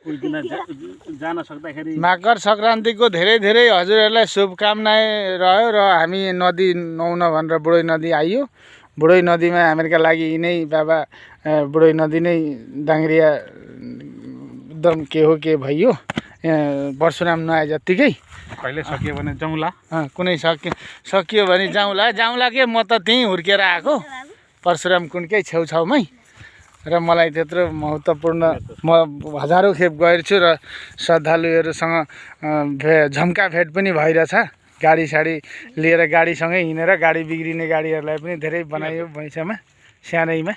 जान सक्दाखेरि मकर सङ्क्रान्तिको धेरै धेरै हजुरहरूलाई शुभकामना रह्यो र हामी नदी नुहाउन भनेर बुढै नदी आइयो। बुढै नदीमा हामीहरूका लागि यिनै बाबा बुढै नदी नै डाङ्ग्रिया एकदम के हो के भइयो। परशुराम नआए जत्तिकै कहिले सकियो भने जाउँला। कुनै सकियो भने जाउँला के म त त्यहीँ हुर्केर आएको परशुराम कुण्डकै छेउछाउमै र मलाई त्यत्रो महत्त्वपूर्ण म हजारौँ खेप गएको र श्रद्धालुहरूसँग झम्का भेट पनि भइरहेछ। गाडी साडी लिएर गाडीसँगै हिँडेर गाडी बिग्रिने गाडीहरूलाई पनि धेरै बनायो भैँसामा सानैमा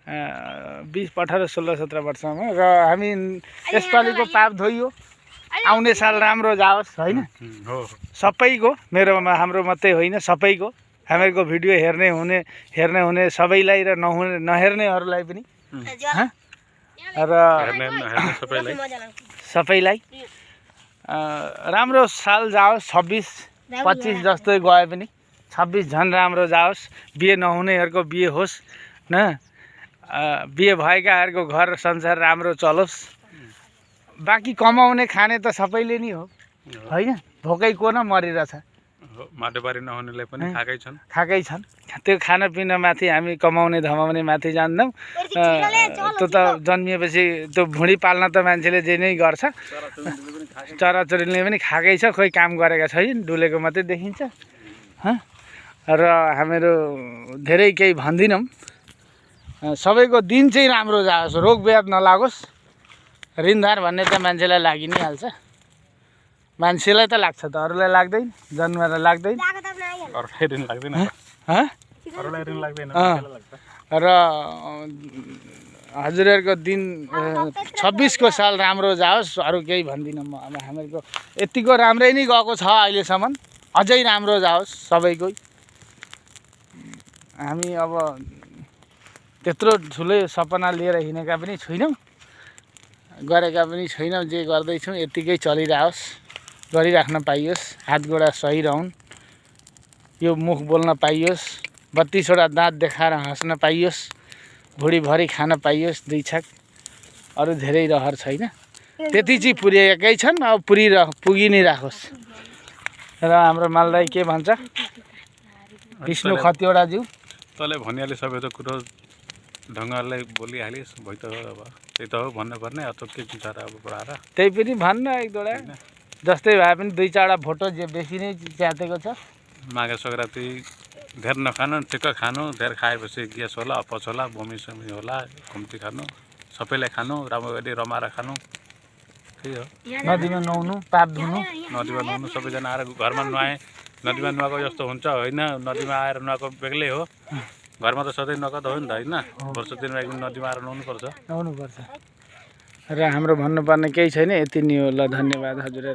20, 18, 16, 17 वर्षमा र हामी यसपालिको पाप धोइयो। आउने साल राम्रो जाओस् होइन सबैको मेरोमा हाम्रो मात्रै होइन सबैको हामीहरूको भिडियो हेर्ने हुने सबैलाई र नहेर्नेहरूलाई पनि र सबैलाई राम्रो साल जाओस्। 26, 25 जस्तो गए पनि 26 झन् राम्रो जाओस्। बिहे नहुनेहरूको बिहे होस् न, बिहे भएकाहरूको घर संसार राम्रो चलोस्। बाँकी कमाउने खाने त सबैले नि हो होइन। भोकै को न मरिरहेछ। माटोबारी नहुनेलाई पनि खाएकै छन्। त्यो खानापिनामाथि हामी कमाउने धमाउने माथि जान्दैनौँ। त्यो त जन्मिएपछि त्यो भुँडी पाल्न त मान्छेले जे नै गर्छ। चराचुरुङ्गीले पनि खाएकै छ, खोइ काम गरेका छैन, डुलेको मात्रै देखिन्छ। र हामीहरू धेरै केही भन्दिनौँ। सबैको दिन चाहिँ राम्रो जाओस्, रोग व्याध नलागोस्। ऋणधार भन्ने त मान्छेलाई लागि नै हाल्छ। मान्छेलाई त लाग्छ त, अरूलाई लाग्दैन, जनावरलाई लाग्दैन। र हजुरहरूको दिन 26 को साल राम्रो जाओस्। अरू केही भन्दिनँ म। अब हामीहरूको यतिको राम्रै नै गएको छ अहिलेसम्म, अझै राम्रो जाओस् सबैको। हामी अब त्यत्रो ठुलै सपना लिएर हिँडेका पनि छैनौँ, गरेका पनि छैनौँ। जे गर्दैछौँ यत्तिकै चलिरहोस्, गरिराख्न पाइयोस्। हात गोडा सही रहन्, यो मुख बोल्न पाइयोस्, 32 वटा दाँत देखाएर हाँस्न पाइयोस्, भुँडीभरि खान पाइयोस् 2 छाक। अरू धेरै रहर छैन। त्यति चाहिँ पुर्याएकै छन्, अब पुगि नै राखोस्। र हाम्रो मालदाई के भन्छ विष्णु खतिवडाज्यू? तँले भनिहाले सबै त कुरो ढङ्गले बोलिहालिस्। भइ त अब त्यही त हो भन्नुपर्ने। अथवा के चिन्छ र अब बढाएर त्यही पनि भन्न एक दुईवटा जस्तै भए पनि 2-4 फोटो जे बेसी नै च्यातेको छ। माघे सङ्क्रान्ति धेर नखानु, ठिक्क खानु। धेर खाएपछि ग्यास होला, अपच होला, बमी समी होला, घुम्ती खानु, सबैलाई खानु, राम्रो गरी रमाएर खानु। त्यही हो। नदीमा नुहाउनु, पाप धुनु, नदीमा नुहाउनु। सबैजना आएर घरमा नुहाए नदीमा नुहाएको जस्तो हुन्छ होइन। नदीमा आएर नुहाएको बेग्लै हो। घरमा त सधैँ नुहाएको त हो नि त होइन। वर्ष दिनमा एकदिन नदीमा आएर नुहाउनुपर्छ। र हाम्रो भन्नुपर्ने केही छैन। यति नै हो। ल धन्यवाद हजुर।